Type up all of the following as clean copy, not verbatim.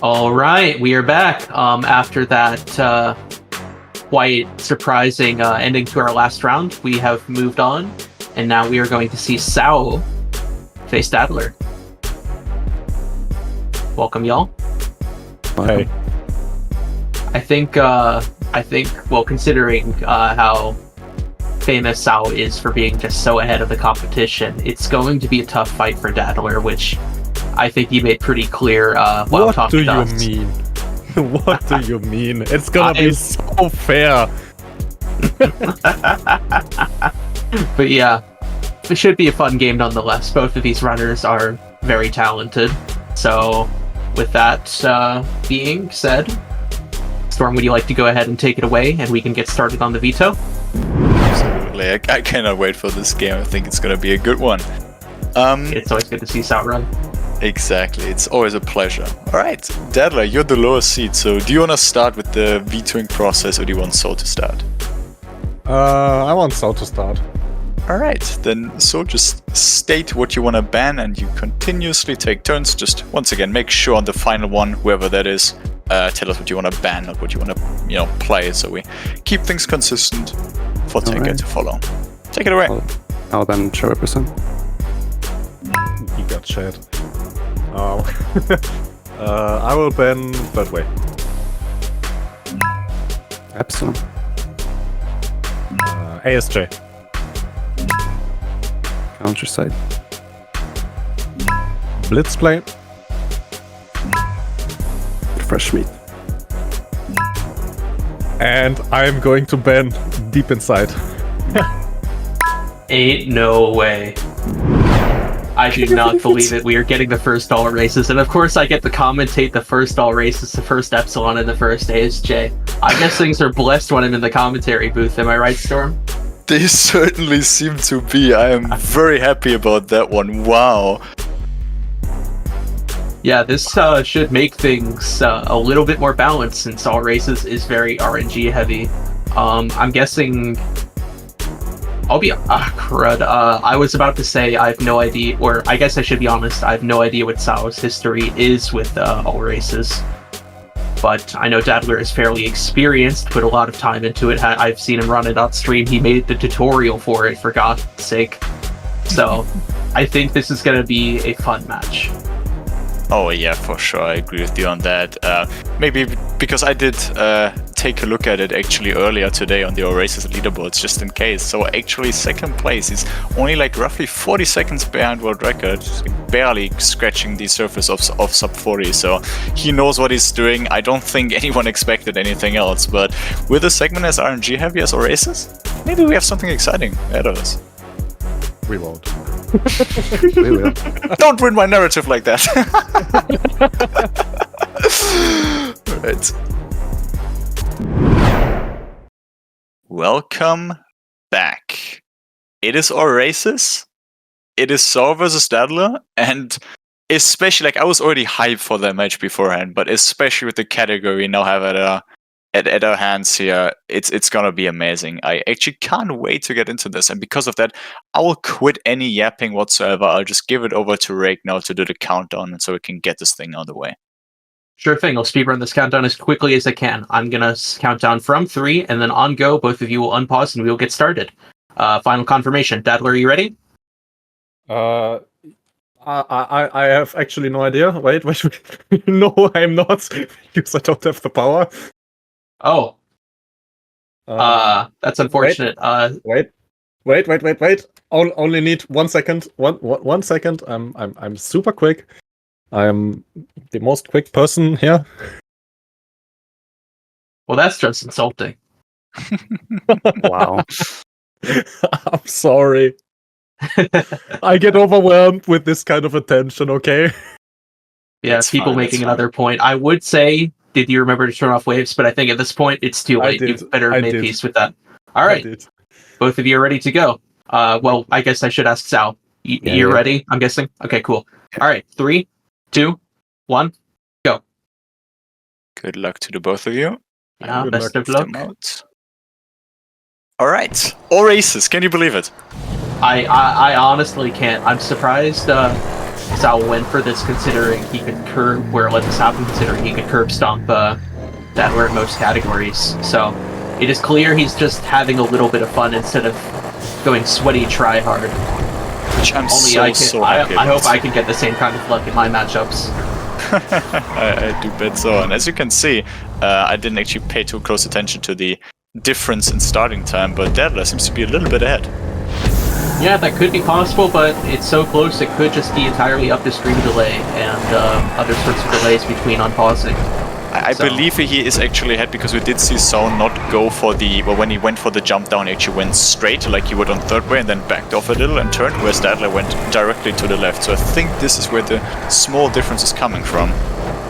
All right, we are back after that quite surprising ending to our last round. We have moved on, and now we are going to see szau face Dadeler. Welcome, y'all. Hey. I think, well, considering how famous szau is for being just so ahead of the competition, it's going to be a tough fight for Dadeler, which I think he made pretty clear while talking to us. What do you mean? What do you mean? It's gonna be so fair. But yeah, it should be a fun game nonetheless. Both of these runners are very talented. So, with that being said, Storm, would you like to go ahead and take it away, and we can get started on the veto? Absolutely, I cannot wait for this game. I think it's gonna be a good one. It's always good to see szau run. Exactly, it's always a pleasure. Alright, Dadeler, you're the lowest seed, so do you want to start with the vetoing process or do you want szau to start? I want szau to start. Alright, then szau just state what you want to ban and you continuously take turns. Just once again, make sure on the final one, whoever that is, tell us what you want to ban, not what you want to, play, so we keep things consistent for Taker to follow. Take it away. I'll then show represent. He got shit. I will ban that way. Epsilon. ASJ. Counter side. Blitzplay. Fresh meat. And I'm going to ban Deep Inside. Ain't no way. I do not believe it. We are getting the first all races, and of course I get to commentate the first all races, the first Epsilon and the first ASJ. I guess things are blessed when I'm in the commentary booth, am I right, Storm? They certainly seem to be. I am very happy about that one. Wow. Yeah, this should make things a little bit more balanced since all races is very RNG heavy. I'm guessing... I'll be crud. I was about to say I have no idea, or I guess I should be honest, I have no idea what szau's history is with all races. But I know Dadeler is fairly experienced, put a lot of time into it. I've seen him run it on stream. He made the tutorial for it, for God's sake. So I think this is going to be a fun match. Oh yeah, for sure, I agree with you on that. Maybe because I did take a look at it actually earlier today on the Oasis leaderboards, just in case. So actually second place is only like roughly 40 seconds behind world record, barely scratching the surface of sub 40, so he knows what he's doing. I don't think anyone expected anything else, but with a segment as RNG heavy as Oasis, maybe we have something exciting ahead of us. We won't. We will. Don't ruin my narrative like that. Right. Welcome back. It is Oasis. It is szau versus Dadeler, and especially, I was already hyped for that match beforehand, but especially with the category we now have at our hands here, it's gonna be amazing. I actually can't wait to get into this, and because of that, I will quit any yapping whatsoever. I'll just give it over to Rake now to do the countdown, and so we can get this thing out of the way. Sure thing, I'll speedrun this countdown as quickly as I can. I'm gonna count down from 3, and then on go, both of you will unpause and we will get started. Final confirmation. Dadeler, are you ready? I have actually no idea. Wait. No, I'm not, because I don't have the power. Oh. That's unfortunate. Wait. Only need 1 second. One second. I'm super quick. I'm the most quick person here. Well, that's just insulting. Wow. I'm sorry. I get overwhelmed with this kind of attention, okay? Yeah, It's people fine, making it's another point. I would say, did you remember to turn off waves? But I think at this point, it's too late. You better make peace with that. All right. Both of you are ready to go. Well, I guess I should ask szau. You're ready, I'm guessing? Okay, cool. All right, 3, 2, 1, go. Good luck to the both of you. Yeah, best of luck. All right, all races. Can you believe it? I honestly can't. I'm surprised Szau went for this, considering he could curb where let this happen, considering he could curb stomp Dadeler in most categories. So it is clear he's just having a little bit of fun instead of going sweaty try hard. Which I'm Only so happy I hope about. I can get the same kind of luck in my matchups. I do bet so. And as you can see, I didn't actually pay too close attention to the difference in starting time, but Dadeler seems to be a little bit ahead. Yeah, that could be possible, but it's so close it could just be entirely up to screen delay and other sorts of delays between unpausing. I believe he is actually ahead because we did see szau not go for the... Well, when he went for the jump down, he actually went straight like he would on third way and then backed off a little and turned, whereas Dadeler went directly to the left. So I think this is where the small difference is coming from.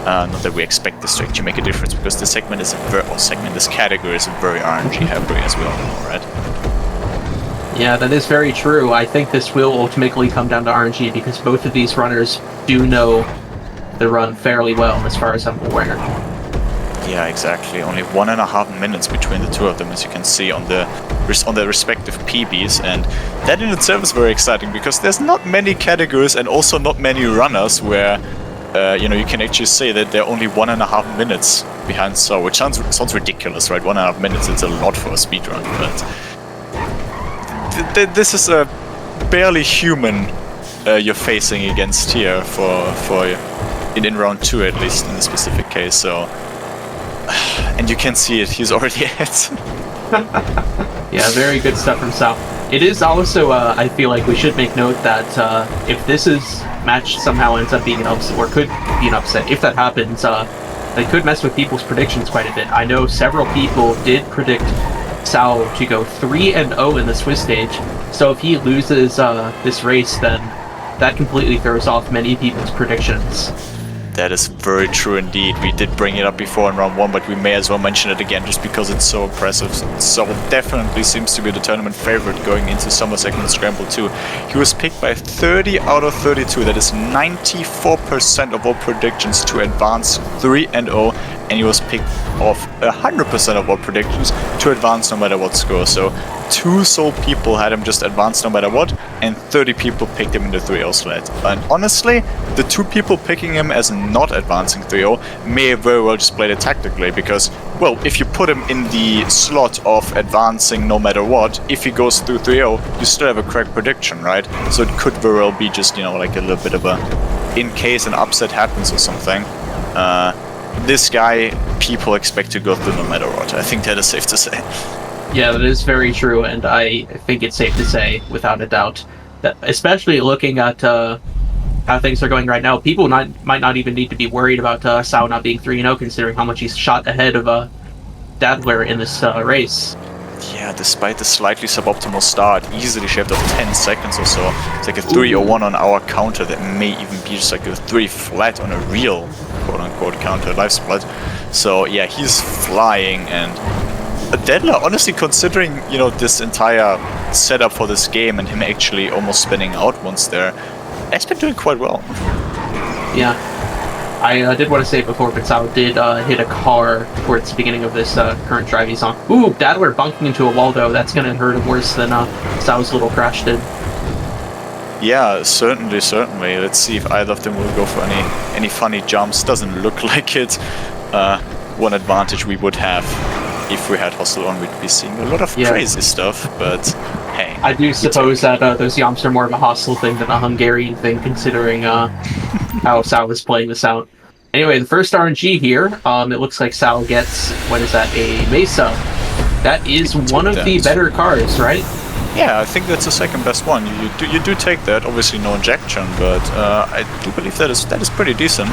Not that we expect this to actually make a difference, because this segment is this category is very RNG heavy, as we all know, right? Yeah, that is very true. I think this will ultimately come down to RNG because both of these runners do know the run fairly well, as far as I'm aware. Yeah, exactly. Only 1.5 minutes between the two of them, as you can see on the respective PBs, and that in itself is very exciting because there's not many categories and also not many runners where you know, you can actually say that they're only 1.5 minutes behind szau, which sounds ridiculous, right? 1.5 minutes, it's a lot for a speedrun, but this is a barely human you're facing against here in round 2 at least in this specific case. So, and you can see it, he's already ahead. Yeah, very good stuff from szau. It is also, I feel like we should make note that if this match somehow ends up being an upset, or could be an upset, if that happens, they could mess with people's predictions quite a bit. I know several people did predict szau to go 3-0 in the Swiss stage, so if he loses this race, then that completely throws off many people's predictions. That is very true indeed. We did bring it up before in round 1, but we may as well mention it again just because it's so impressive. So definitely seems to be the tournament favorite going into Summer Segment Scramble 2. He was picked by 30 out of 32. That is 94% of all predictions to advance 3-0, and he was picked off 100% of all predictions to advance no matter what score. So 2 sole people had him just advance no matter what, and 30 people picked him in the 3-0 slot. And honestly, the 2 people picking him as not advancing 3-0 may very well just played it tactically, because, well, if you put him in the slot of advancing no matter what, if he goes through 3-0, you still have a correct prediction, right? So it could very well be just, you know, like a little bit of a, in case an upset happens or something, this guy, people expect to go through no matter what. I think that is safe to say. Yeah, that is very true, and I think it's safe to say, without a doubt, that especially looking at how things are going right now, people might not even need to be worried about szau not being 3-0, considering how much he's shot ahead of Dadeler in this race. Yeah, despite the slightly suboptimal start, easily shaved off 10 seconds or so. It's like a 3-01 on our counter that may even be just like a 3 flat on a real quote-unquote counter live split. So yeah, he's flying, and Dadeler, honestly, considering, you know, this entire setup for this game and him actually almost spinning out once there, has been doing quite well. Yeah. I did want to say before, but szau did hit a car towards the beginning of this current drive he's on. Ooh, Dadeler bunking into a wall, though. That's going to hurt him worse than szau's little crash did. Yeah, certainly. Let's see if either of them will go for any funny jumps. Doesn't look like it. One advantage we would have if we had Hustle on, we'd be seeing a lot of crazy stuff, but hey. I do suppose that those yomps are more of a hostile thing than a Hungarian thing, considering how szau is playing this out. Anyway, the first RNG here, it looks like szau gets, what is that, a Mesa. That is one of the better cars, right? Yeah, I think that's the second best one. You do take that, obviously no injection, but I do believe that is pretty decent.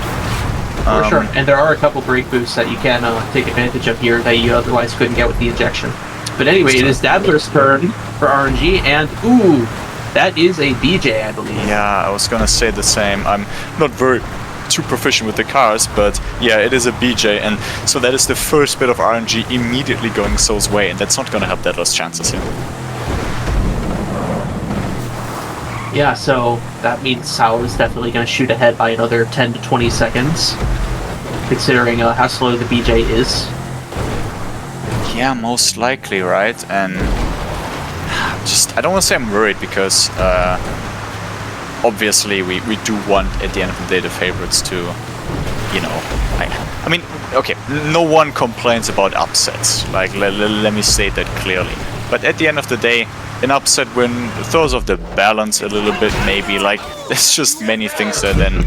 For sure, and there are a couple brake boosts that you can take advantage of here that you otherwise couldn't get with the injection. But anyway, it is Dadeler's turn for RNG, and ooh, that is a BJ, I believe. Yeah, I was gonna say the same. I'm not very too proficient with the cars, but yeah, it is a BJ, and so that is the first bit of RNG immediately going szau's way, and that's not gonna help Dadeler's chances here. Yeah, so that means szau is definitely going to shoot ahead by another 10 to 20 seconds, considering how slow the BJ is. Yeah, most likely, right? And I don't want to say I'm worried because obviously we do want at the end of the day the favorites to, you know, I mean, okay, no one complains about upsets, like let me state that clearly, but at the end of the day, an upset win throws off the balance a little bit, maybe, like, there's just many things that then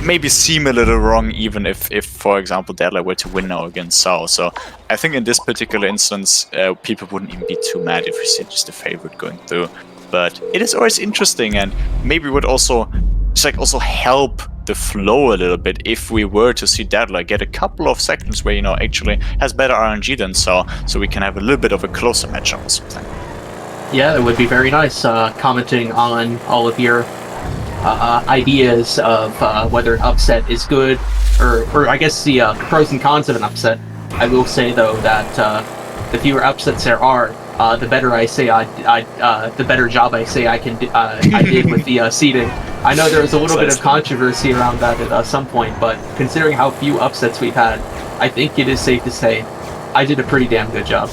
maybe seem a little wrong, even if for example, Dadeler were to win now against szau. So I think in this particular instance, people wouldn't even be too mad if we see just a favorite going through. But it is always interesting, and maybe would also just like also help the flow a little bit if we were to see Dadeler get a couple of seconds where, you know, actually has better RNG than szau, so we can have a little bit of a closer matchup or something. Yeah, it would be very nice commenting on all of your ideas of whether an upset is good, or I guess the pros and cons of an upset. I will say though that the fewer upsets there are, the better I say the better job I say I did with the seeding. I know there was a little bit of controversy around that at some point, but considering how few upsets we've had, I think it is safe to say I did a pretty damn good job.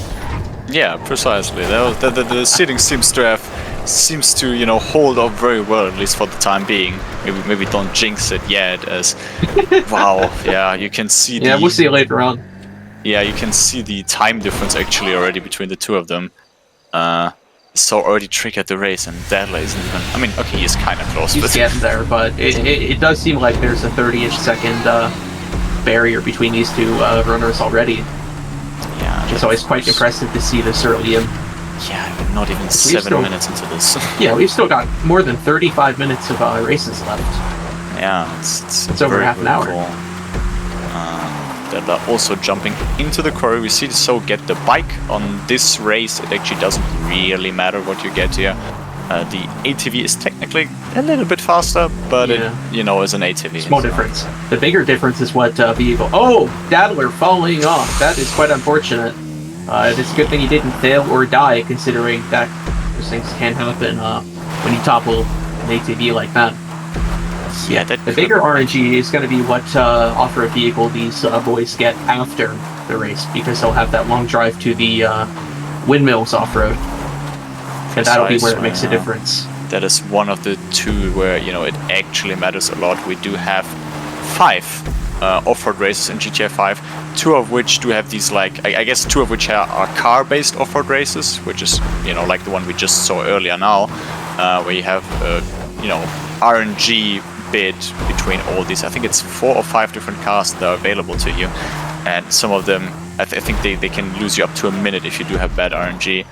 Yeah, precisely. The seeding seems to, you know, hold up very well, at least for the time being. Maybe don't jinx it yet, as wow, yeah, you can see. Yeah, we'll see it later on. Yeah, you can see the time difference actually already between the two of them. So already triggered the race, and Dadeler isn't even. I mean, okay, he's kind of close. He's getting there, but it does seem like there's a 30-ish second barrier between these two runners already. Yeah, which is always quite impressive to see this early in. Yeah, we're not even 7 minutes into this. Yeah, we've still got more than 35 minutes of races left. Yeah, it's over half an hour. Cool. Dadeler also jumping into the quarry. We see szau get the bike on this race. It actually doesn't really matter what you get here. The ATV is technically a little bit faster, but it, you know, is an ATV. Small difference. The bigger difference is what vehicle. Oh, Dadeler falling off. That is quite unfortunate. It's a good thing he didn't fail or die, considering that those things can happen when you topple an ATV like that. Yeah, the bigger RNG is going to be what off-road vehicle these boys get after the race, because they'll have that long drive to the windmills off-road. And that'll be where it makes a difference. That is one of the two where, you know, it actually matters a lot. We do have 5 off-road races in GTA 5, 2 of which do have these, like, I guess 2 of which are car-based off-road races, which is, you know, like the one we just saw earlier now, where you have, you know, RNG bid between all these. I think it's 4 or 5 different cars that are available to you, and some of them, I think they can lose you up to a minute if you do have bad RNG.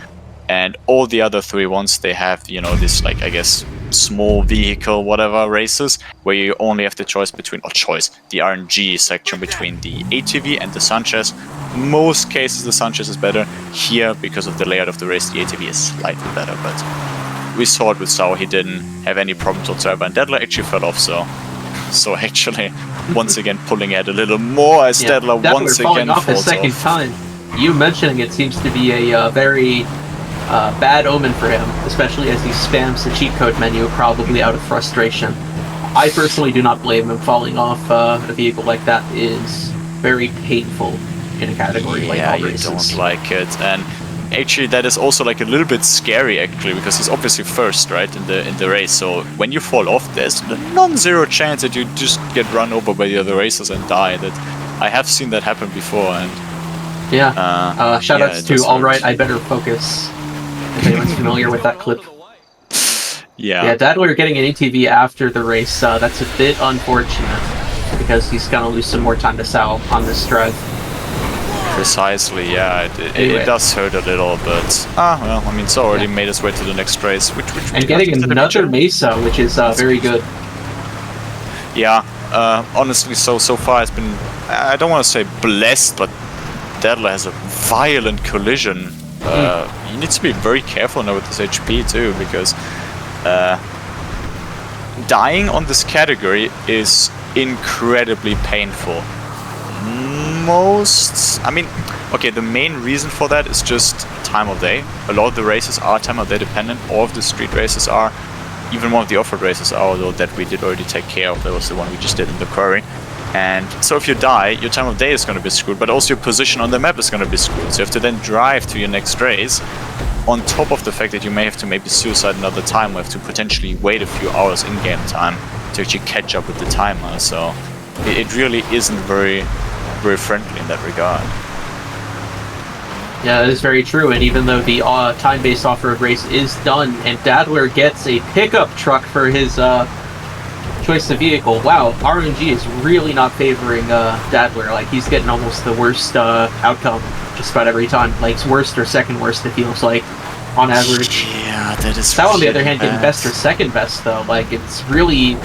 And all the other 3 ones, they have, you know, this, like, I guess, small vehicle, whatever, races, where you only have the choice between, the RNG section between the ATV and the Sanchez. Most cases, the Sanchez is better. Here, because of the layout of the race, the ATV is slightly better, but we saw it with szau, he didn't have any problems whatsoever, and Dadeler actually fell off, so actually, once again, pulling it a little more, as Dadeler once again falls off a falls second off. time. You mentioning it seems to be a very bad omen for him, especially as he spams the cheat code menu, probably out of frustration. I personally do not blame him. Falling off a vehicle like that is very painful in a category like all races. Yeah, you don't like it, and actually that is also like a little bit scary actually, because he's obviously first, right, in the race. So when you fall off, there's a non-zero chance that you just get run over by the other racers and die. That I have seen that happen before, and shoutouts to Alright, I Better Focus. If anyone's familiar with that clip. Yeah, Dadeler getting an ATV after the race, that's a bit unfortunate, because he's gonna lose some more time to szau on this drive. Precisely, yeah, it does hurt a little, but well, I mean, szau already made his way to the next race, which and getting another Mesa, which is very good. Yeah, honestly, so far it's been, I don't want to say blessed, but Dadeler has a violent collision. You need to be very careful now with this HP too, because dying on this category is incredibly painful. I mean, okay, the main reason for that is just time of day. A lot of the races are time of day dependent. All of the street races are. Even one of the off-road races are, although that we did already take care of. That was the one we just did in the quarry. And so if you die, your time of day is going to be screwed, but also your position on the map is going to be screwed. So you have to then drive to your next race, on top of the fact that you may have to maybe suicide another time, or have to potentially wait a few hours in-game time to actually catch up with the timer, so it really isn't very friendly in that regard. Yeah, that is very true, and even though the time-based off-road race is done, and Dadeler gets a pickup truck for his choice of vehicle, wow, RNG is really not favoring Dadeler. Like, he's getting almost the worst outcome just about every time. Like, it's worst or second worst, it feels like, on average. Yeah, that is Szau, on the other really hand, getting bad. best or second best, though. Like, it's really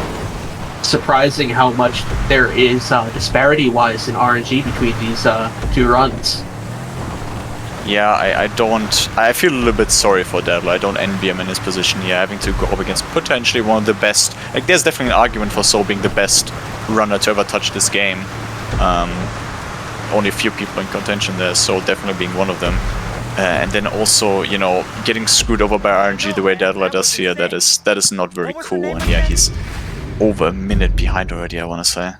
surprising how much there is disparity-wise in RNG between these two runs. Yeah, I feel a little bit sorry for Dadeler. I don't envy him in his position here, having to go up against potentially one of the best. Like, there's definitely an argument for szau being the best runner to ever touch this game. Only a few people in contention there, szau definitely being one of them. And then also, you know, getting screwed over by RNG the way Dadeler does here, that is not very cool. And yeah, he's over a minute behind already, I want to say.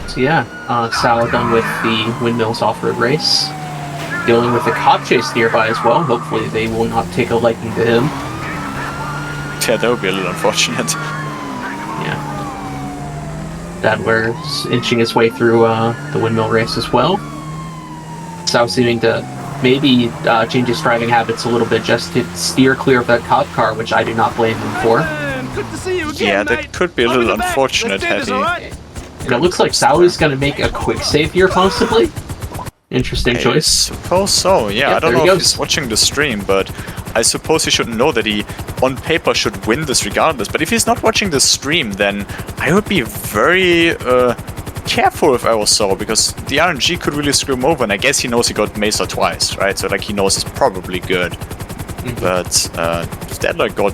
So yeah, Szau done with the Windmills off-road race. Dealing with the cop chase nearby as well. Hopefully they will not take a liking to him. Yeah, that would be a little unfortunate. Yeah. Dadeler's inching his way through the windmill race as well. Szau seeming to maybe change his driving habits a little bit just to steer clear of that cop car, which I do not blame him for. Good to see you again, Yeah, mate. that could be a I'll little be back. unfortunate Let's do had this, he... all right? And it looks like Szau is going to make a quick save here, possibly. Interesting I choice. suppose so, yeah. Yep, I don't there he know if goes. he's watching the stream, but I suppose he should know that he, on paper, should win this regardless. But if he's not watching the stream, then I would be very careful if I was szau, because the RNG could really screw him over, and I guess he knows he got Mesa twice, right? So, like, he knows it's probably good. But if Dadeler got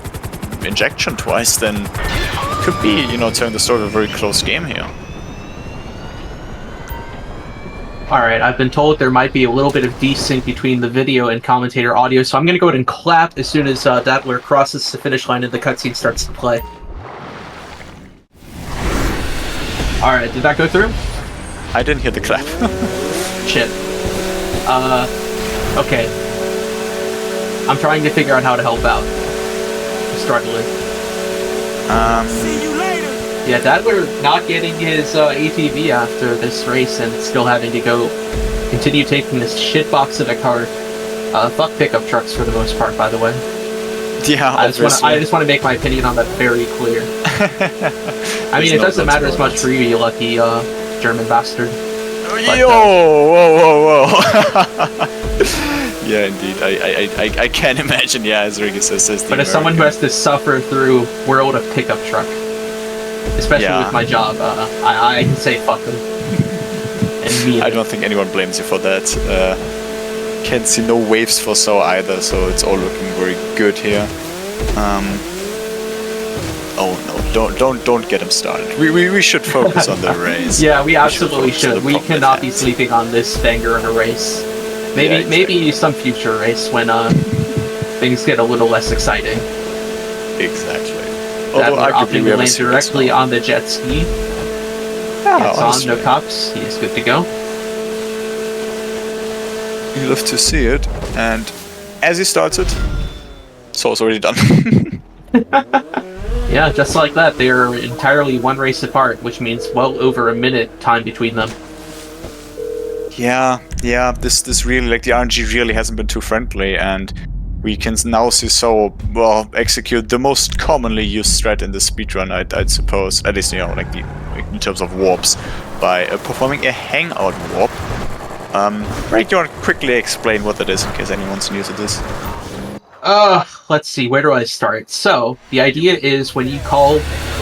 injection twice, then it could be, you know, telling the story of a very close game here. Alright, I've been told there might be a little bit of desync between the video and commentator audio, so I'm going to go ahead and clap as soon as Dadeler crosses the finish line and the cutscene starts to play. Alright, did that go through? I didn't hear the clap. Shit. Okay. I'm trying to figure out how to help out. I'm struggling. See you later. Yeah, Dadeler not getting his ATV after this race and still having to go continue taking this shitbox of a car. Fuck pickup trucks for the most part, by the way. Yeah, I just want to make my opinion on that very clear. I mean, it doesn't matter as much for you, you lucky German bastard. Yo! Whoa, whoa! Yeah, indeed. I can imagine, yeah, as Ricky says. But as someone who has to suffer through world of pickup truck, especially Yeah. with my job, I can say fuck them. And me. I don't think anyone blames you for that. Can't see no waves for szau either, so it's all looking very good here. Oh no, don't get him started. We should focus on the race. Yeah, we absolutely focus on should. the We proper cannot be fans. sleeping on this banger in a race. Maybe Yeah, exactly. maybe some future race when things get a little less exciting. Exactly. That Although we're arguably opting we to have a land serious directly one. on the jet ski. Yeah, It's on, honestly, no cops. He is good to go. you love to see it. And as he starts it, szau's already done. Yeah, just like that, they're entirely one race apart, which means well over a minute time between them. Yeah, this really, like, the RNG really hasn't been too friendly, and we can now see szau, well, execute the most commonly used strat in the speedrun, I'd suppose, at least, you know, like, in terms of warps, by performing a hangout warp. Right, you want to quickly explain what that is, in case anyone's new to this? Let's see, where do I start? So, the idea is when you call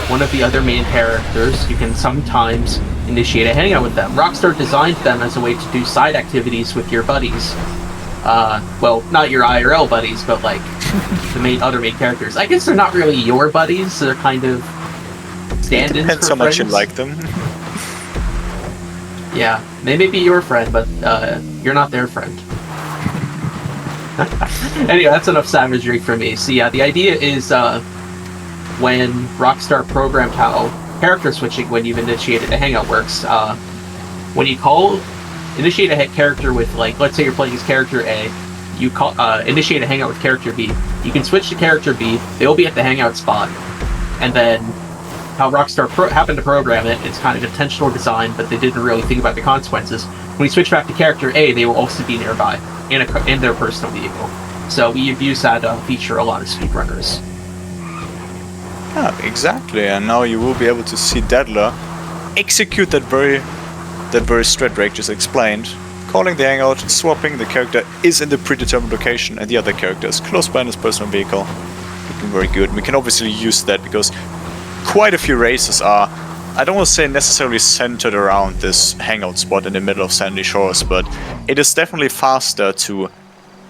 one of the other main characters, you can sometimes initiate a hangout with them. Rockstar designed them as a way to do side activities with your buddies. Well, not your IRL buddies, but like the other main characters. I guess they're not really your buddies, they're kind of stand-ins Depends for how much you friends. like them. Yeah, they may be your friend, but you're not their friend. Anyway, that's enough savagery for me. So yeah, the idea is when Rockstar programmed how character switching when you've initiated a hangout works, when you call initiate a character with, like, let's say you're playing as character A, you call initiate a hangout with character B. You can switch to character B. They'll be at the hangout spot, and then how Rockstar happened to program it, it's kind of intentional design, but they didn't really think about the consequences. When you switch back to character A, they will also be nearby in their personal vehicle. So we've used that feature a lot of speedrunners. Yeah, exactly. And now you will be able to see Dadeler execute that very strat Drake just explained. Calling the hangout, swapping, the character is in the predetermined location, and the other character is close by in his personal vehicle. Looking very good. And we can obviously use that because quite a few races are, I don't want to say necessarily centered around this hangout spot in the middle of Sandy Shores, but it is definitely faster to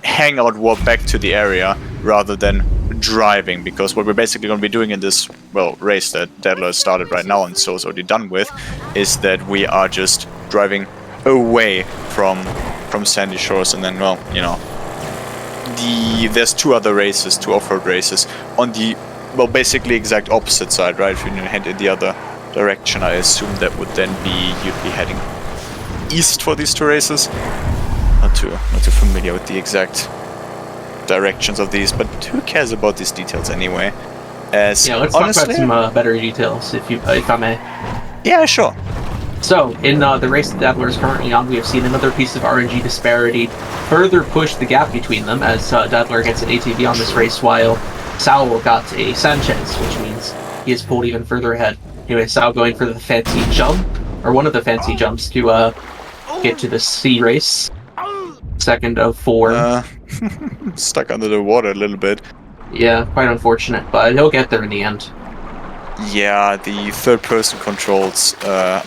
hang out, walk back to the area rather than driving, because what we're basically going to be doing in this, well, race that Dadeler started right now and so is already done with, is that we are just driving away from Sandy Shores, and then, well, you know, there's two other races, two off-road races on the, well, basically exact opposite side, right? If you head in the other direction, I assume that would then be, you'd be heading east for these two races. Not too familiar with the exact directions of these, but who cares about these details anyway? As yeah, let's honestly, talk about some better details, if I may. Yeah, sure. So, in the race that Dadeler is currently on, we have seen another piece of RNG disparity further push the gap between them, as Dadeler gets an ATV on this race, while szau got a Sanchez, which means he is pulled even further ahead. Anyway, szau going for the fancy jump, or one of the fancy jumps to get to the C race. Second of 4. Stuck under the water a little bit. Yeah, quite unfortunate, but he'll get there in the end. Yeah, the third-person controls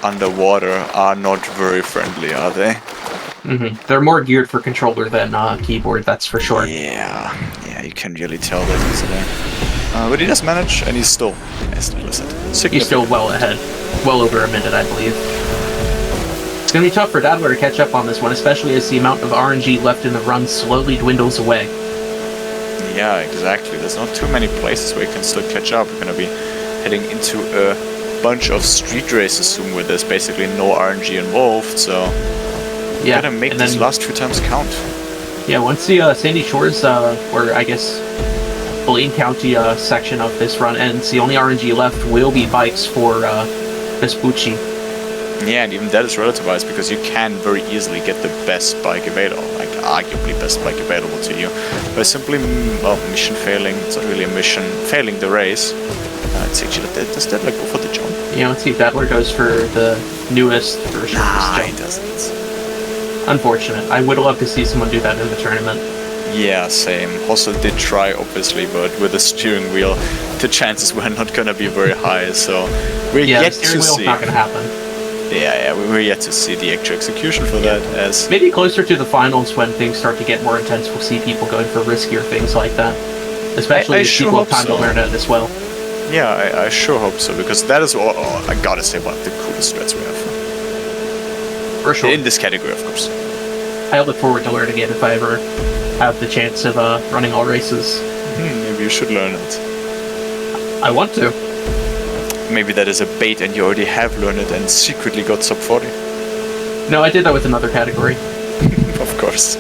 underwater are not very friendly, are they? They're more geared for controller than keyboard, that's for sure. Yeah, you can really tell that easily. But he does manage, and he's still, He's still well ahead. Well over a minute, I believe. It's going to be tough for Dadeler to catch up on this one, especially as the amount of RNG left in the run slowly dwindles away. Yeah, exactly. There's not too many places where you can still catch up. We're going to be heading into a bunch of street races soon where there's basically no RNG involved, so yeah, gotta make these last few times count. Yeah, once the Sandy Shores, or I guess Blaine County section of this run ends, the only RNG left will be bikes for Vespucci. Yeah, and even that is relativized because you can very easily get the best bike available, like arguably best bike available to you, by simply, well, mission failing. It's not really a mission, failing the race. It's actually, does Dadeler go for the jump? Yeah, let's see if Dadeler goes for the newest version of this jump. He doesn't. Unfortunate. I would love to see someone do that in the tournament. Yeah, same. Hostel did try, obviously, but with a steering wheel, the chances were not gonna be very high, so we're yet to see. Not gonna happen. Yeah, we're yet to see the actual execution for that. As maybe closer to the finals when things start to get more intense, we'll see people going for riskier things like that. Especially if people have time to learn it as well. Yeah, I sure hope so, because that is, I gotta say, one of the coolest strats we have. For sure. In this category, of course. I look forward to learning it if I ever have the chance of running all races. Maybe you should learn it. I want to. Maybe that is a bait and you already have learned it and secretly got sub 40. No, I did that with another category. Of course.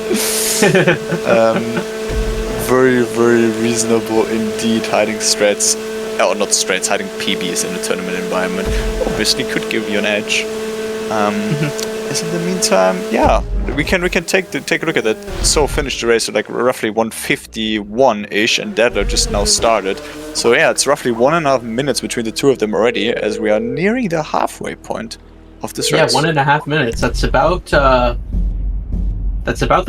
Very, very reasonable indeed. Hiding strats, or not strats, hiding PBs in a tournament environment obviously could give you an edge. As in the meantime, yeah, we can take a look at that. So finished the race at like roughly 151-ish, and Dadeler just now started. So yeah, it's roughly 1.5 minutes between the two of them already, as we are nearing the halfway point of this race. Yeah, 1.5 minutes. That's about the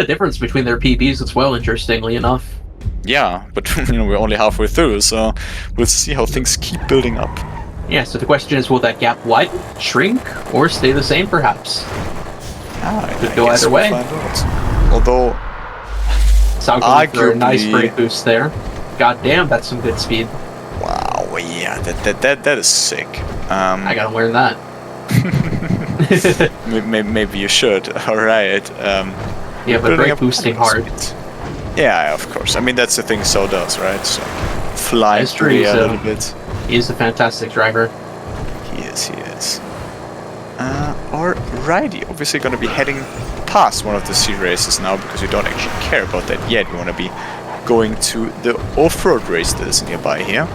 difference between their PBs as well, interestingly enough. Yeah, but we're only halfway through, so we'll see how things keep building up. Yeah, so the question is, will that gap widen, shrink, or stay the same, perhaps? Could go either way. Although, szau going for a nice brake boost there. God damn, that's some good speed. Wow, yeah, that is sick. I gotta learn that. Maybe you should. All right. Yeah, but brake boosting hard. Yeah, of course. I mean, that's the thing szau does, right? So fly through a little bit. He is a fantastic driver. He is. Alrighty, obviously going to be heading past one of the C races now because we don't actually care about that yet. We want to be going to the off-road race that is nearby here.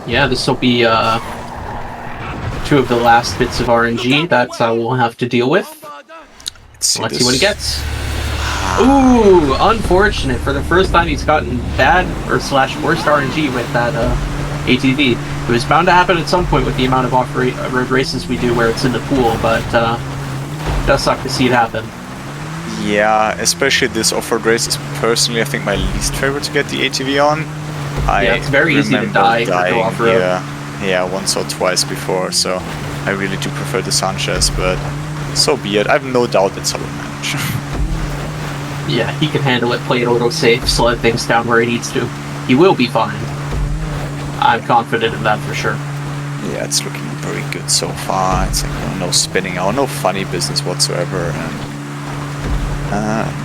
Yeah, this will be two of the last bits of RNG that we'll have to deal with. Let's see what he gets. Ooh, unfortunate. For the first time, he's gotten bad or slash worst RNG with that ATV. It was bound to happen at some point with the amount of off-road races we do where it's in the pool, but it does suck to see it happen. Yeah, especially this off-road race is personally, I think, my least favorite to get the ATV on. Yeah, it's very easy to die off-road. Yeah, once or twice before, so I really do prefer the Sanchez, but so be it. I have no doubt that Szau will manage. Yeah, he can handle it, play it auto-safe, slow things down where he needs to. He will be fine. I'm confident in that for sure. Yeah, it's looking very good so far. It's like no spinning out, no funny business whatsoever. And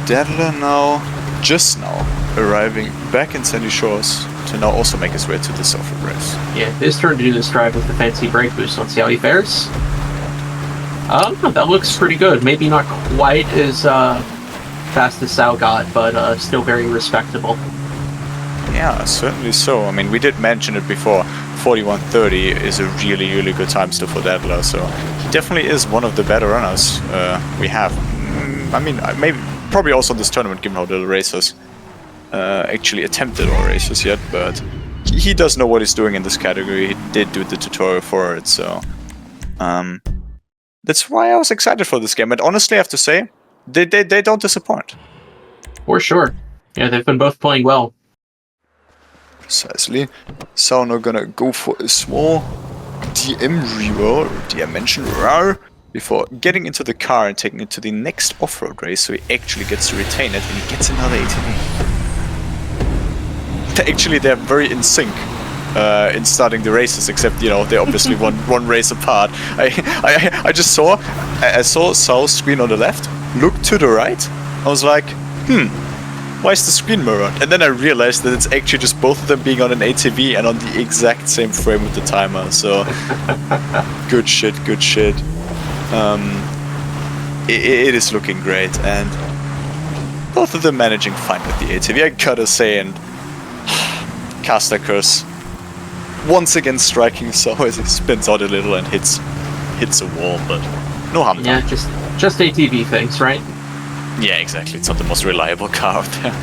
Dadeler now, just now, arriving back in Sandy Shores to now also make his way to this off-road race. Yeah, his turn to do this drive with the fancy brake boost. Let's see how he fares. That looks pretty good. Maybe not quite as fast as Szau got, but still very respectable. Yeah, certainly so. I mean, we did mention it before. 41:30 is a really, really good time still for Dadeler, so he definitely is one of the better runners we have. I mean, maybe probably also in this tournament, given how little racers actually attempted all races yet, but he does know what he's doing in this category. He did do the tutorial for it, so that's why I was excited for this game. And honestly, I have to say, they don't disappoint. For sure. Yeah, they've been both playing well. Precisely. So now gonna go for a small DM reroll, or dimension roll, before getting into the car and taking it to the next off-road race, so he actually gets to retain it and he gets another ATV. Actually, they're very in sync in starting the races, except, you know, they're obviously one race apart. I just saw Szau's screen on the left, looked to the right, I was like, why is the screen mirrored? And then I realized that it's actually just both of them being on an ATV and on the exact same frame with the timer, so good shit, good shit. It is looking great, and both of them managing fine with the ATV, I gotta say, and Caster Curse once again striking Szau as he spins out a little and hits a wall, but no harm done. Yeah, just ATV things, right? Yeah, exactly. It's not the most reliable car out there.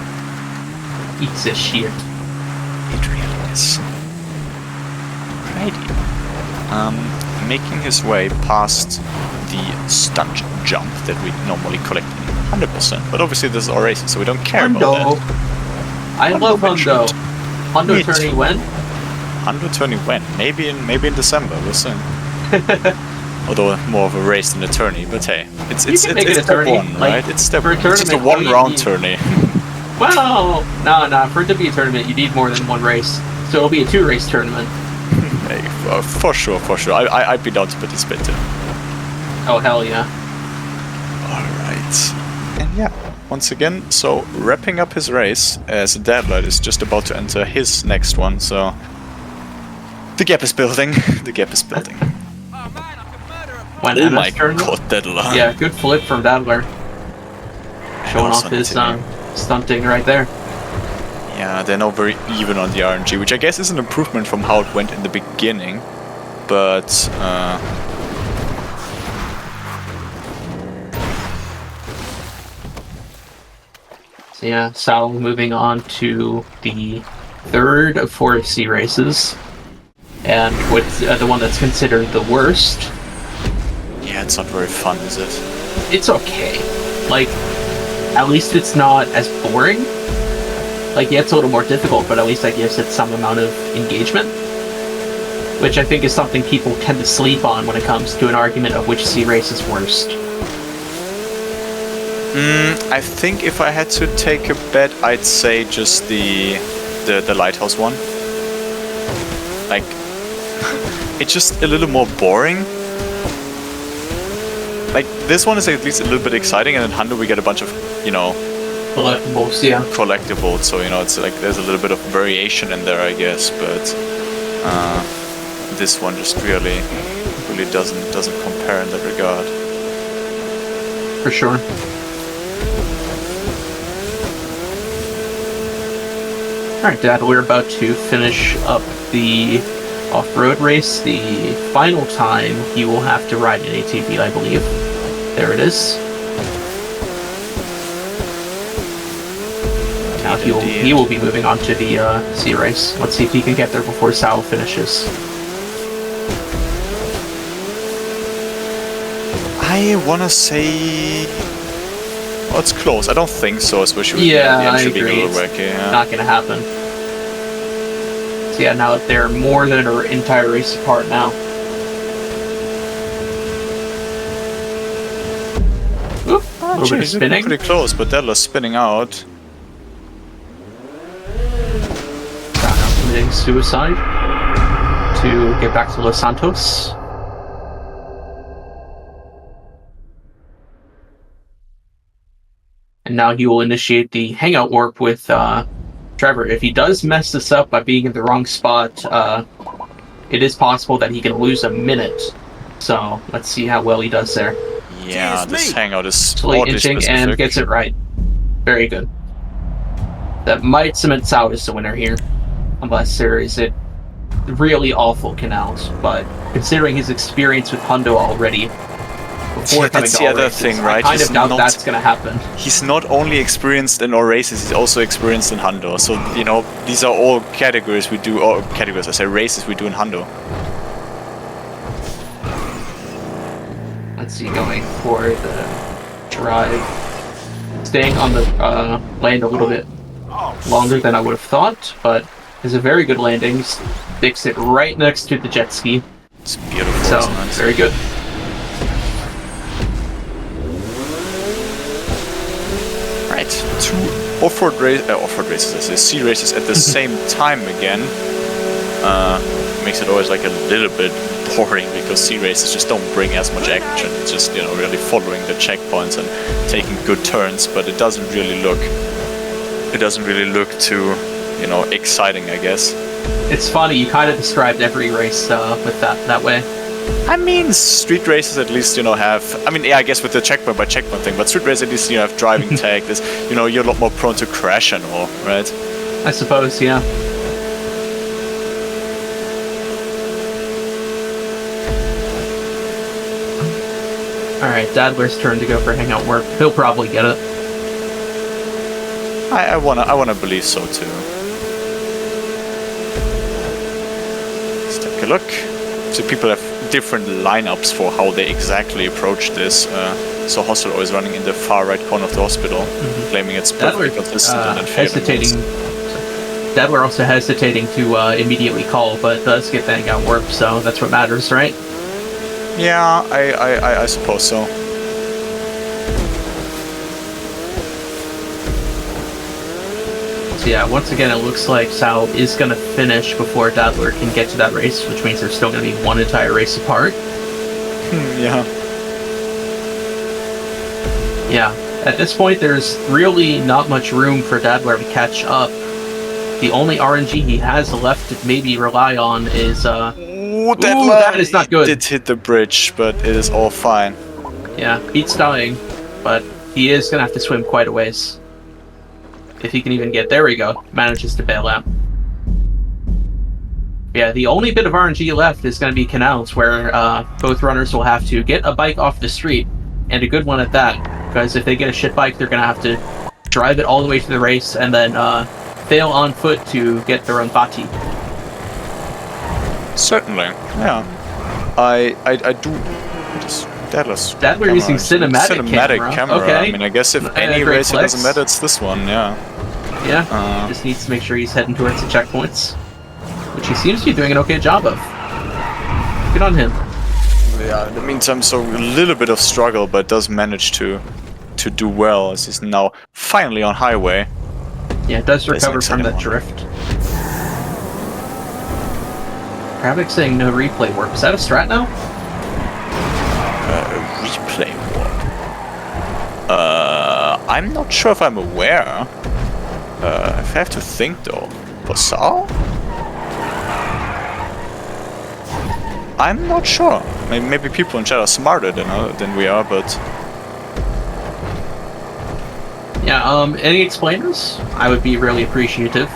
Eats this shit. It really is. Righty. Making his way past the stunt jump that we normally collect 100%, but obviously this is our races, so we don't care about that. I love Hundo. Hundo turning when? Hundo turning when? Maybe in December, we'll see. Although more of a race than a tourney, but hey, it's step tourney, one, right? It's step for a it's just a one-round tourney. Well, no, for it to be a tournament, you need more than one race, so it'll be a 2-race tournament. Hey, for sure. I'd be down to participate too. Oh hell yeah! All right, and yeah, once again, so wrapping up his race as Dadeler is just about to enter his next one. So the gap is building. The gap is building. When Oh my god, Dadeler. Yeah, good flip from Dadeler. Showing off his stunting right there. Yeah, they're now very even on the RNG, which I guess is an improvement from how it went in the beginning. But so yeah, Szau moving on to the third of 4 FC races, and what's the one that's considered the worst. yeah, it's not very fun, is it? It's okay. Like, at least it's not as boring. Like, yeah, it's a little more difficult, but at least that gives it some amount of engagement. Which I think is something people tend to sleep on when it comes to an argument of which C race is worst. I think if I had to take a bet, I'd say just the Lighthouse one. Like, it's just a little more boring. Like, this one is at least a little bit exciting, and in Hundo we get a bunch of, you know, Collectibles, yeah. collectibles, so, you know, it's like there's a little bit of variation in there, I guess, but this one just really really doesn't compare in that regard. For sure. Alright, Dad, we're about to finish up the off-road race. The final time he will have to ride an ATV, I believe. There it is. Now he will be moving on to the sea race. Let's see if he can get there before Sal finishes. I wanna say... Oh, it's close. I don't think so, especially with Yeah, the I engine being agree. a little wacky. Yeah. Not gonna happen. So yeah, now they're more than an entire race apart now. Oop, a little bit of spinning. Pretty close, but Dadeler's spinning out. Now committing suicide to get back to Los Santos. And now he will initiate the hangout warp with Trevor. If he does mess this up by being in the wrong spot, it is possible that he can lose a minute. So let's see how well he does there. Yeah, this hangout is Slowly oddly inching specific. and gets it right. Very good. That might cement Szau as the winner here, unless there is a really awful canals. But considering his experience with Hundo already, before coming that's to the all other races, thing, right? I kind He's of doubt not- that's going to happen. He's not only experienced in all races, he's also experienced in Hundo. So, you know, these are all categories we do, or categories, I say races we do in Hundo. Let's see, going for the drive. Staying on the land a little bit longer than I would have thought, but is a very good landing. Sticks it right next to the jet ski. It's beautiful. So, isn't it? very good. Right, two off-road races, I say, sea races at the same time again. Makes it always like a little bit boring because sea races just don't bring as much action. It's just, you know, really following the checkpoints and taking good turns, but it doesn't really look too, you know, exciting, I guess. It's funny, you kind of described every race with that way. I mean, street races at least, you know, have... I mean, yeah, I guess with the checkpoint by checkpoint thing, but street races at least, you know, have driving tag. There's, you know, you're a lot more prone to crash and all, right? I suppose, yeah. Alright, Dadeler's turn to go for hangout work. He'll probably get it. I wanna believe so too. Let's take a look. So people have different lineups for how they exactly approach this. So Hostel always running in the far right corner of the hospital, claiming it's perfectly Dadeler consistent and hesitating. Dadeler also hesitating to immediately call, but does get the hangout work, so that's what matters, right? Yeah, I suppose so. So yeah, once again, it looks like Szau is going to finish before Dadeler can get to that race, which means they're still going to be one entire race apart. Yeah. Yeah, at this point, there's really not much room for Dadeler to catch up. The only RNG he has left to maybe rely on is, Ooh, that is not good. Did hit the bridge, but it is all fine. Yeah, Pete's dying, but he is going to have to swim quite a ways. If he can even get... There we go. Manages to bail out. Yeah, the only bit of RNG left is going to be canals, where both runners will have to get a bike off the street, and a good one at that, because if they get a shit bike, they're going to have to drive it all the way to the race, and then fail on foot to get their own bati. Certainly, yeah. I do... Dadeler using cinematic camera. Okay. I mean, I guess if any great racer flex. doesn't matter, it's this one, yeah. Yeah, just needs to make sure he's heading towards the checkpoints, which he seems to be doing an okay job of. Good on him. Yeah, in the meantime, so a little bit of struggle, but does manage to do well, as he's now finally on highway. Yeah, it does recover There's from an that exciting drift. Kravik saying no replay work. Is that a strat now? Replay warp. I'm not sure if I'm aware. If I have to think though. For Szau? I'm not sure. Maybe people in chat are smarter than we are, but Yeah, any explainers? I would be really appreciative.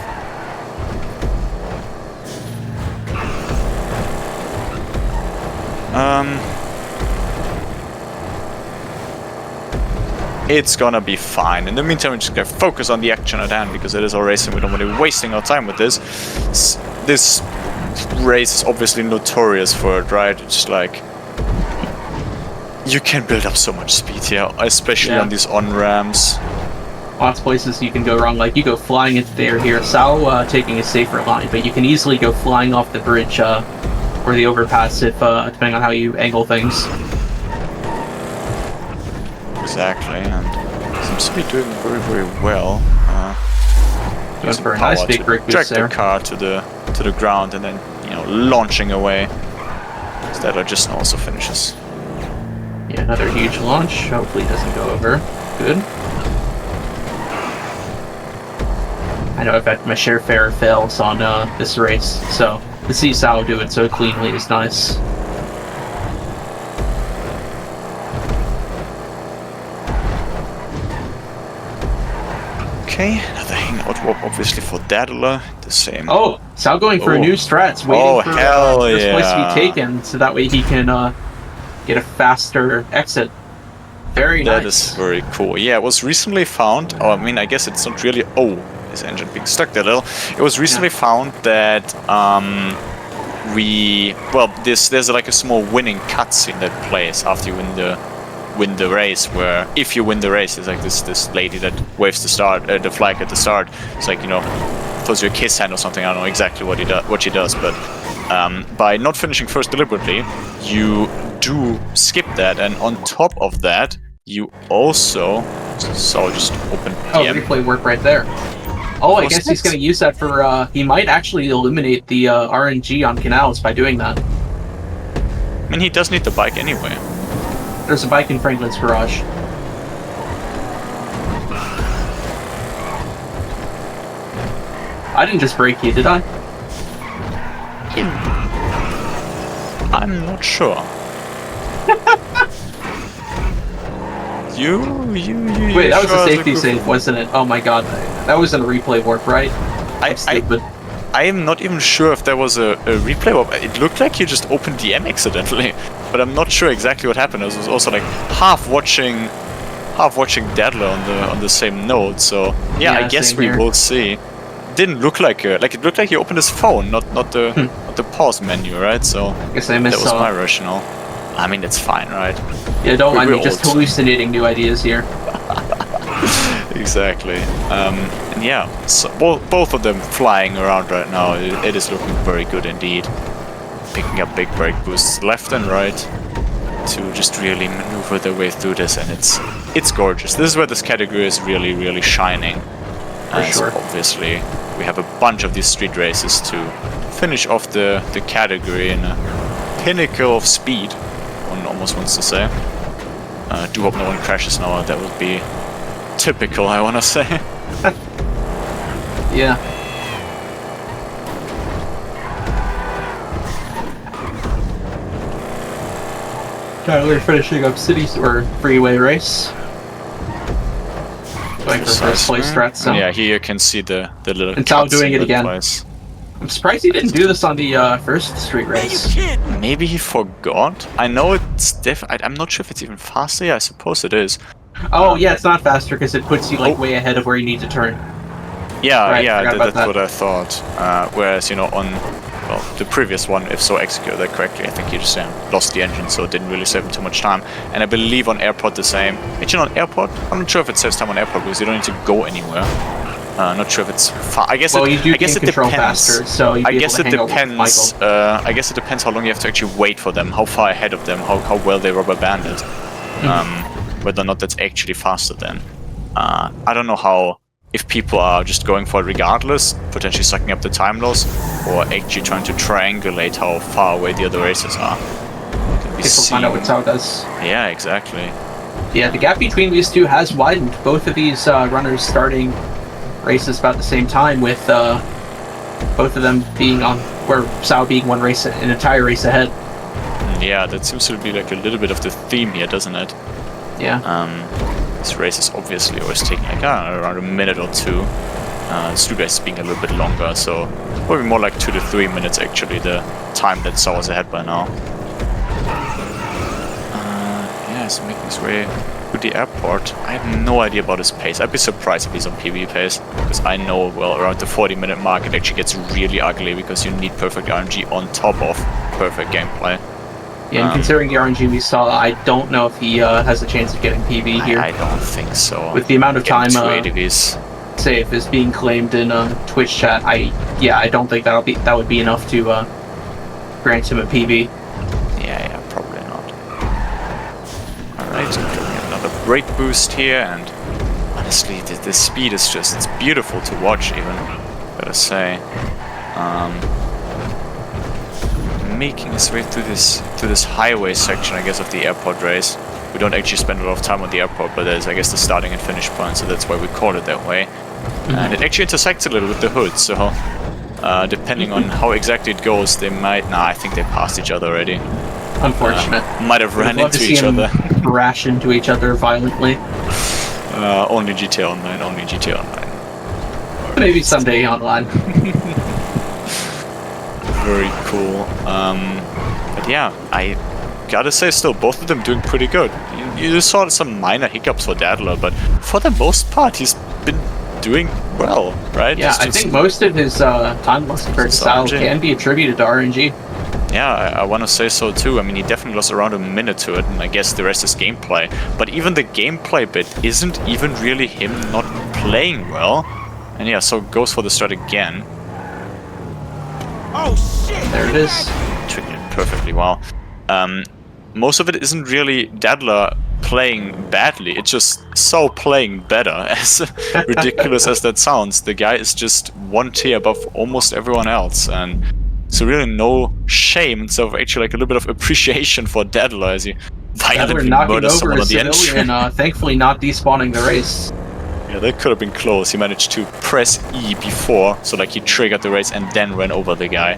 It's gonna be fine. In the meantime, we're just gonna focus on the action at hand because it is our race and we don't want to be wasting our time with this. This race is obviously notorious for it, right? It's like you can build up so much speed here, especially on these on-ramps. Lots of places you can go wrong, like you go flying into the air here, szau taking a safer line, but you can easily go flying off the bridge or the overpass if depending on how you angle things. Exactly, and seems to be doing very, very well. Going for a nice big brake drag boost there. the car to the ground and then launching away. Dadeler just also finishes. Yeah, another huge launch. Hopefully it doesn't go over. Good. I know I've had my share fair fails on this race, so to see szau do it so cleanly is nice. Okay, another hangout warp obviously for Dadeler. The same. Oh, szau going for a new strat, waiting for hell this place to yeah. be taken, so that way he can get a faster exit. Very nice. That is very cool. Yeah, it was recently found. Oh, I mean, I guess it's not really. Oh, his engine being stuck there a little. It was recently found that there's like a small winning cutscene that plays after you win the race. Where if you win the race, it's like this lady that waves the flag at the start. It's like throws you a kiss hand or something. I don't know exactly what she does, but by not finishing first deliberately, you do skip that, and on top of that, you also just open DM. Replay work right there. Oh, I guess he's going to use that for, he might actually eliminate the RNG on canals by doing that. I mean, he does need the bike anyway. There's a bike in Franklin's garage. I didn't just break you, did I? I'm not sure. Wait, that was a safety save, wasn't it? Oh my god, that was in a replay warp, right? I am not even sure if there was a replay warp. It looked like you just opened DM accidentally, but I'm not sure exactly what happened. I was also like half watching Dadeler on the same node. So yeah, I guess we will see. Didn't look like it looked like he opened his phone, not the pause menu, right? So I guess I missed that was my rationale. I mean, it's fine, right? Yeah, don't mind me just hallucinating new ideas here. Exactly. And yeah, so both of them flying around right now. It is looking very good indeed. Picking up big brake boosts left and right to just really maneuver their way through this, and it's gorgeous. This is where this category is really, really shining. For sure. So obviously, we have a bunch of these street races to finish off the category in a pinnacle of speed. One almost wants to say. Do hope no one crashes now. That would be typical, I want to say. Yeah. Dadeler finishing up cities or freeway race. Going for first place threats. So. Yeah, here you can see the little. And szau doing it again. Place. I'm surprised he didn't do this on the first street race. Maybe he forgot. I know it's I'm not sure if it's even faster. I suppose it is. Oh yeah, it's not faster because it puts you like way ahead of where you need to turn. Yeah, right, yeah, that's that. what I thought. Whereas on the previous one, if so executed that correctly, I think he just lost the engine, so it didn't really save him too much time. And I believe on airport the same. Actually, on airport, I'm not sure if it saves time on airport because you don't need to go anywhere. Not sure if it's I guess well, it, you do I guess it control depends. faster, so I guess it depends. I guess it depends how long you have to actually wait for them, how far ahead of them, how well they rubber band it. Whether or not that's actually faster then. I don't know if people are just going for it regardless, potentially sucking up the time loss, or actually trying to triangulate how far away the other races are. We'll find out what szau does. Yeah, exactly. Yeah, the gap between these two has widened. Both of these runners starting races about the same time, with both of them being on, where szau being an entire race ahead. Yeah, that seems to be like a little bit of the theme here, doesn't it? Yeah. This race is obviously always taking like around a minute or two. Studio is being a little bit longer, so probably more like 2 to 3 minutes actually, the time that Szau is ahead by now. Yeah, he's making his way to the airport. I have no idea about his pace. I'd be surprised if he's on PB pace, because I know, well, around the 40-minute mark it actually gets really ugly because you need perfect RNG on top of perfect gameplay. Yeah, and considering the RNG we saw, I don't know if he has a chance of getting PB here. I don't think so. With the amount of time safe is being claimed in Twitch chat, I don't think that would be enough to grant him a PB. Yeah, probably not. Alright, another brake boost here, and honestly, the speed is just, it's beautiful to watch even, gotta say. Making his way through this highway section, I guess, of the airport race. We don't actually spend a lot of time on the airport, but there's, I guess, the starting and finish point, so that's why we call it that way. And it actually intersects a little with the hood, so depending on how exactly it goes, they might... Nah, I think they passed each other already. Unfortunate. Might have ran into each other. Crash into each other violently. Only GTA Online, only GTA Online. Maybe someday online. Very cool. But yeah, I gotta say still, both of them doing pretty good. You saw some minor hiccups for Dadeler, but for the most part, he's been doing well, right? Yeah, I think most of his time lost compared to szau can be attributed to RNG. Yeah, I want to say so too. I mean, he definitely lost around a minute to it, and I guess the rest is gameplay. But even the gameplay bit isn't even really him not playing well. And yeah, so goes for the start again. Oh shit! There it is. Triggered it perfectly well. Most of it isn't really Dadeler playing badly, it's just szau playing better. As ridiculous as that sounds, the guy is just one tier above almost everyone else, and so really no shame, instead of actually like a little bit of appreciation for Dadeler as he violently murders someone on the entry. Thankfully not despawning the race. Yeah, that could have been close. He managed to press E before, so like he triggered the race and then ran over the guy.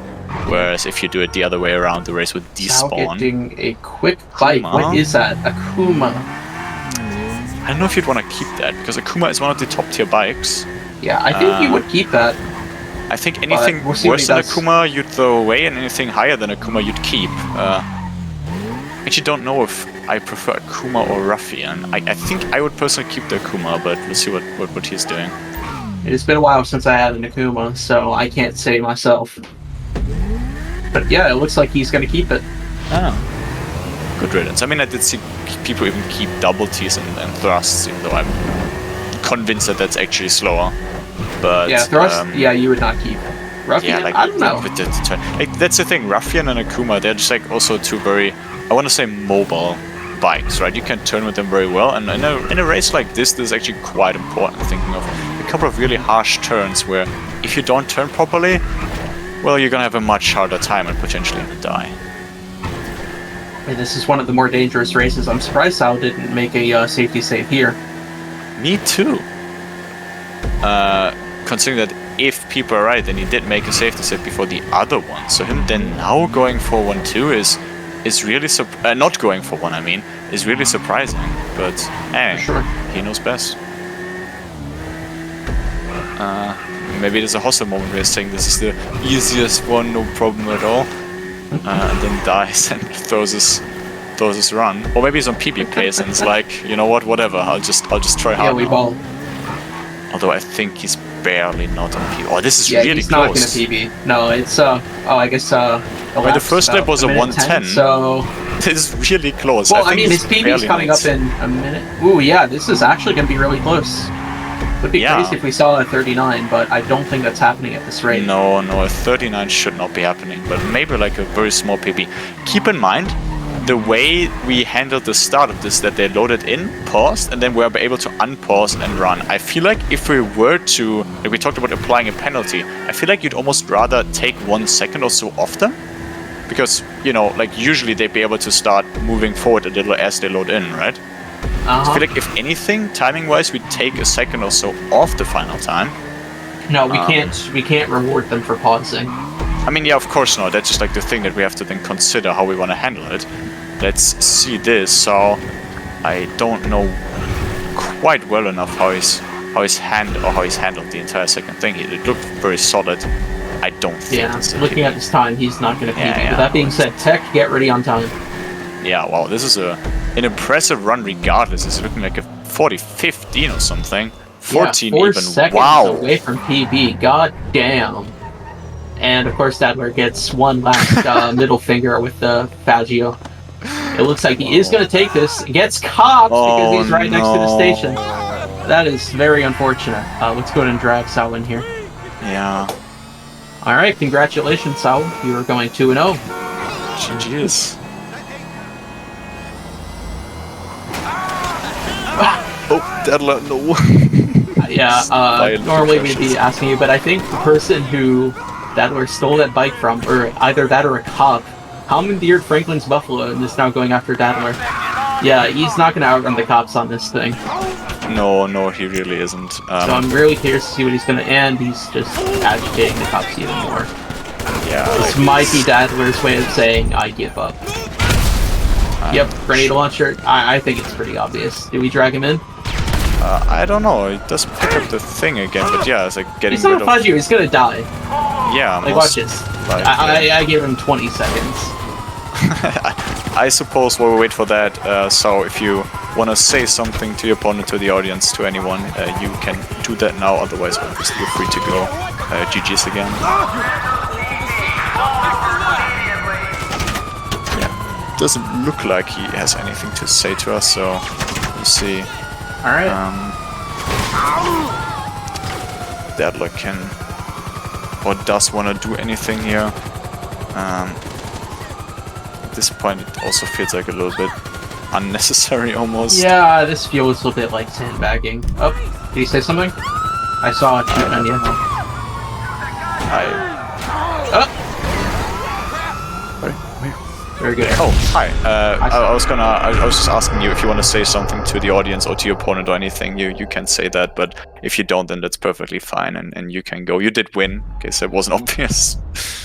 Whereas if you do it the other way around, the race would despawn. Szau getting a quick bike. What is that? Akuma. I don't know if you'd want to keep that, because Akuma is one of the top tier bikes. Yeah, I think you would keep that. I think anything worse than Akuma you'd throw away, and anything higher than Akuma you'd keep. Actually don't know if I prefer Akuma or Ruffian. I think I would personally keep the Akuma, but we'll see what he's doing. It's been a while since I had an Akuma, so I can't say myself. But yeah, it looks like he's going to keep it. Oh. Good riddance. I mean, I did see people even keep double T's and thrusts, even though I'm convinced that that's actually slower. But yeah, thrust, yeah, you would not keep. Ruffian, yeah, like, I don't know. With like, that's the thing, Ruffian and Akuma, they're just like also two very, I want to say, mobile bikes, right? You can turn with them very well, and in a race like this is actually quite important, thinking of a couple of really harsh turns where if you don't turn properly, well, you're gonna have a much harder time and potentially even die. This is one of the more dangerous races. I'm surprised szau didn't make a safety save here. Me too. Considering that if people are right, then he did make a safety save before the other one. So him then now going for 1-2 is really not going for one. I mean, is really surprising. But hey, sure. He knows best. Maybe there's a hostile moment where he's saying this is the easiest one, no problem at all, and then dies and throws his run. Or maybe he's on PB pace and it's like, you know what, whatever. I'll just try hard. Yeah, we ball. Although I think he's barely not on PB. Oh, this is yeah, really he's close. Not gonna PB. No, it's I guess Well, the first lap was a 1:10. So this is really close. Well, I mean, his PB's coming up in a minute. Ooh, yeah, this is actually gonna be really close. Would be crazy if we saw a 39, but I don't think that's happening at this rate. No, a 39 should not be happening, but maybe like a very small PB. Keep in mind, the way we handled the start of this, that they loaded in, paused, and then we were able to unpause and run. I feel like if we were to, like we talked about applying a penalty, I feel like you'd almost rather take 1 second or so off them. Because, you know, like usually they'd be able to start moving forward a little as they load in, right? I feel like if anything, timing-wise, we take a second or so off the final time. No, we can't reward them for pausing. I mean, yeah, of course not. That's just like the thing that we have to then consider how we want to handle it. Let's see this. So I don't know quite well enough how he's handled the entire second thing. It looked very solid. I don't think. Yeah, it's a looking PB. at his time, he's not going to PB. Yeah, But that being said, Tech, get ready on time. Yeah, wow, this is an impressive run regardless. It's looking like a 40-15 or something. 14 yeah, 4 even. seconds Wow. away from PB. God damn. And of course, Dadeler gets one last middle finger with the Faggio. It looks like he is going to take this. Gets copped because he's right next to the station. That is very unfortunate. Let's go ahead and drag Szau in here. Yeah. Alright, congratulations, Szau. You are going 2-0. GG's. Oh, Dadeler, no. Yeah, normally we'd be asking you, but I think the person who Dadeler stole that bike from, or either that or a cop, commandeered Franklin's Buffalo and is now going after Dadeler. Yeah, he's not going to outrun the cops on this thing. No, he really isn't. So I'm really curious to see what he's going to, and he's just agitating the cops even more. Yeah. This might be Dadeler's way of saying, I give up. Yep, grenade launcher. I think it's pretty obvious. Do we drag him in? I don't know. It does pick up the thing again, but yeah, it's like getting He's not rid of. Faggio, he's gonna die. Yeah, Like, most watch this. likely. I give him 20 seconds. I suppose while we wait for that, so if you want to say something to your opponent, to the audience, to anyone, you can do that now, otherwise obviously you're free to go. GG's again. Yeah, doesn't look like he has anything to say to us, so we'll see. Alright. Dadeler can or does want to do anything here. At this point it also feels like a little bit unnecessary almost. Yeah, this feels a bit like sandbagging. Oh, did you say something? I saw it shoot on you. Very good. Oh, hi. I was just asking you if you want to say something to the audience or to your opponent or anything. You can say that, but if you don't, then that's perfectly fine, and you can go. You did win, in case it wasn't obvious.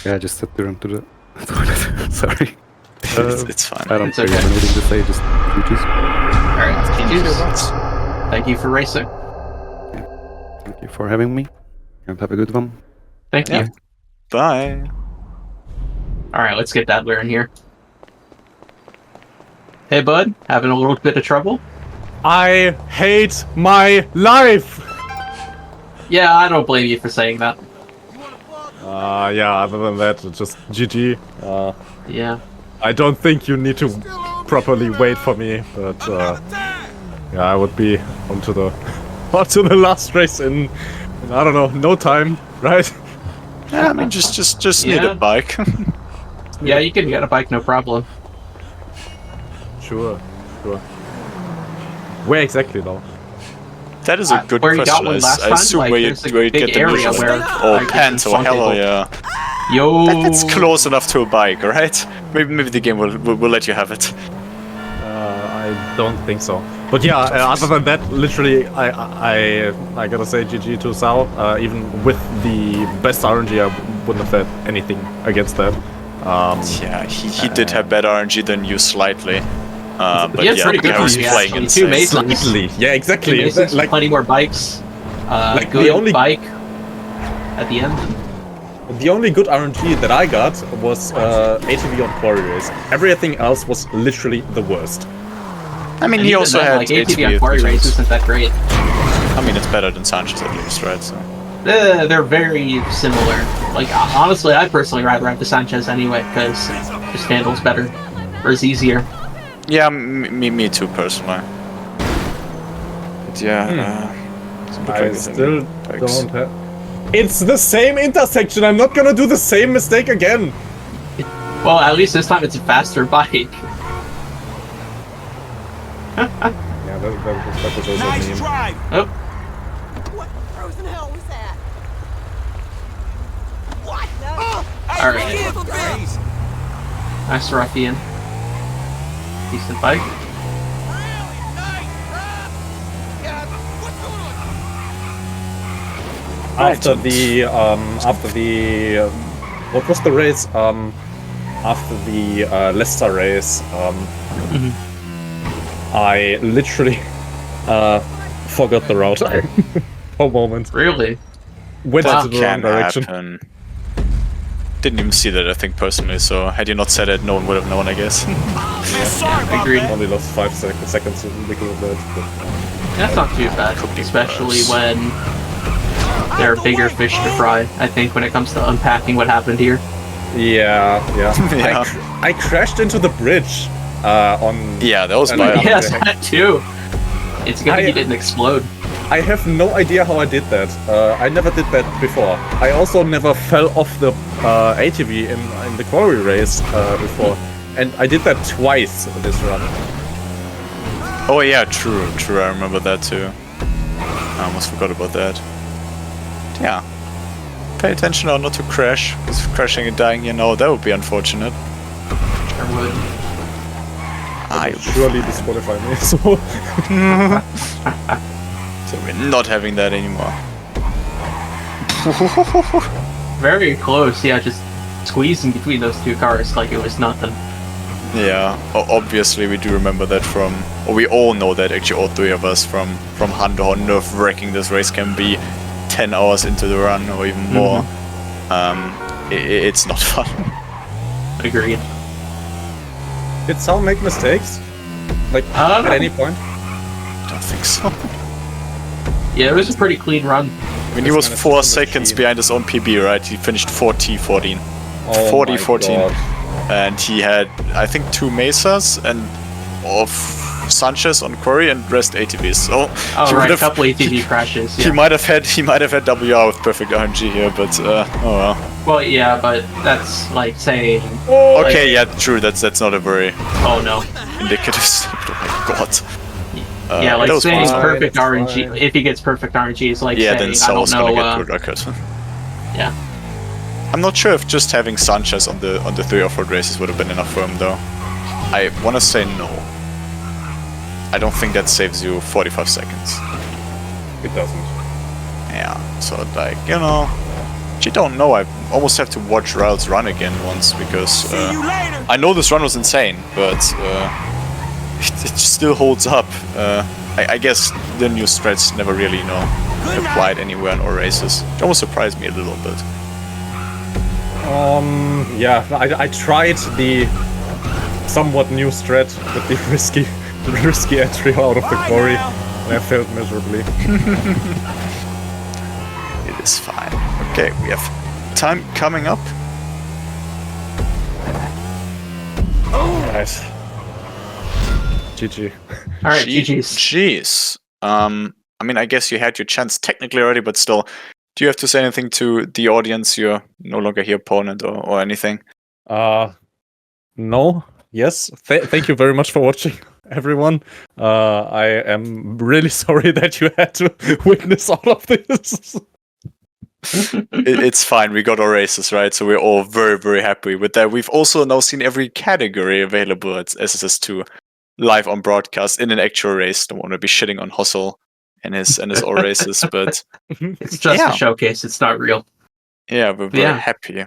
Yeah, I just had to run to the toilet. Sorry. It's fine. I don't It's really okay. have anything to say, just GG's. Alright, GG's. Thank you for racing. Thank you for having me, and have a good one. Thank Yeah. you. Bye. Alright, let's get Dadeler in here. Hey bud, having a little bit of trouble? I hate my life! Yeah, I don't blame you for saying that. Yeah, other than that, it's just GG. Yeah. I don't think you need to properly wait for me, but yeah, I would be onto the last race in I don't know, no time, right? Yeah, I mean, just need Yeah. a bike. Yeah, you can get a bike, no problem. Sure. Where exactly though? That is a good Where you got question. one last I time, assume like, where you there's a big get the area mission. where, Oh, like, Pant, some oh hell people- yeah. Yo! That's close enough to a bike, right? Maybe the game will let you have it. I don't think so. But yeah, other than that, literally, I gotta say GG to Szau. Even with the best RNG, I wouldn't have had anything against that. Yeah, he did have better RNG than you slightly. But He has yeah, pretty good he was RNG, playing actually. Two insane. Masons. Slightly, yeah, exactly. Two Masons, Like plenty more bikes. like Good the only- bike at the end. the only good RNG that I got was ATV on Quarry Race. Everything else was literally the worst. I mean, And he even also then, had like, ATV ATV on quarry race efficiency. isn't that great. I mean, it's better than Sanchez at least, right? So. They're very similar. Like, honestly, I personally rather have the Sanchez anyway, because it just handles better. Or is easier. Yeah, me too, personally. But yeah, doesn't look I like there's any still bikes. don't have. It's the same intersection. I'm not gonna do the same mistake again. Well, at least this time it's a faster bike. Yeah, that was also Nice a meme. drive. Oh, What frozen hell was that? What? No. alright. Nice ruffian. Decent bike. After the what was the race? After the Leicester race, I literally forgot the route for a moment. Really? Went That into the wrong can direction. happen. Didn't even see that, I think, personally, so had you not said it, no one would have known, I guess. Man, sorry about agreed. that. Only lost 5 seconds because of that. But, That's not too bad, Could be especially worse. when there are bigger fish to fry, I think, when it comes to unpacking what happened here. yeah. Yeah. I crashed into the bridge on. Yeah, that was And my Yeah. Yes, that too. It's good that you didn't explode. I have no idea how I did that. I never did that before. I also never fell off the ATV in the quarry race before, and I did that twice in this run. Oh yeah, true, I remember that too. I almost forgot about that. Yeah. Pay attention how not to crash, because crashing and dying, you know, that would be unfortunate. Sure would. I Surely disqualify me. So So we're not having that anymore. Very close, yeah, just squeezing between those two cars like it was nothing. Yeah, obviously we do remember that from, or we all know that actually, all three of us, from how nerve-wracking this race can be 10 hours into the run or even more. It's not fun. Agreed. did Sal make mistakes? Like at any point? I don't think so. Yeah, it was a pretty clean run. I mean, he was 4 seconds behind his own PB, right? He finished 40-14. Oh 40-14. my God. And he had, I think, 2 Mesas and of Sanchez on quarry and rest ATVs. So Oh, he right, would a have- couple ATV crashes. he Yeah. might have had WR with perfect RNG here, but oh well. Well, yeah, but that's like saying, Okay, yeah, true. That's not a very oh no. indicative statement. Oh my god. Yeah, like that was saying fine. perfect It's RNG. fine. If he gets perfect RNG, is like Yeah, saying, then I Sal's don't gonna know. get good record. Yeah. I'm not sure if just having Sanchez on the 3 off-road races would have been enough for him, though. I want to say no. I don't think that saves you 45 seconds. It doesn't. Yeah, so like, you know, you don't know. I almost have to watch Riles run again once because See you later. I know this run was insane, but it still holds up. I guess the new strats never really, you know, applied anywhere in our races. It almost surprised me a little bit. Yeah, I tried the somewhat new strat with the risky entry out of the Bye quarry, now. and I failed miserably. It is fine. Okay, we have time coming up. Nice. GG. All right, Gee- GG's. Jeez. I mean, I guess you had your chance technically already, but still, do you have to say anything to the audience? You're no longer your opponent or anything. No. Yes. Thank you very much for watching, everyone. I am really sorry that you had to witness all of this. It's fine. We got our races, right? So we're all very, very happy with that. We've also now seen every category available at SSS2 live on broadcast in an actual race. Don't want to be shitting on Hustle and his all races, but It's just Yeah. a showcase. It's not real. yeah, we're very Yeah. happy.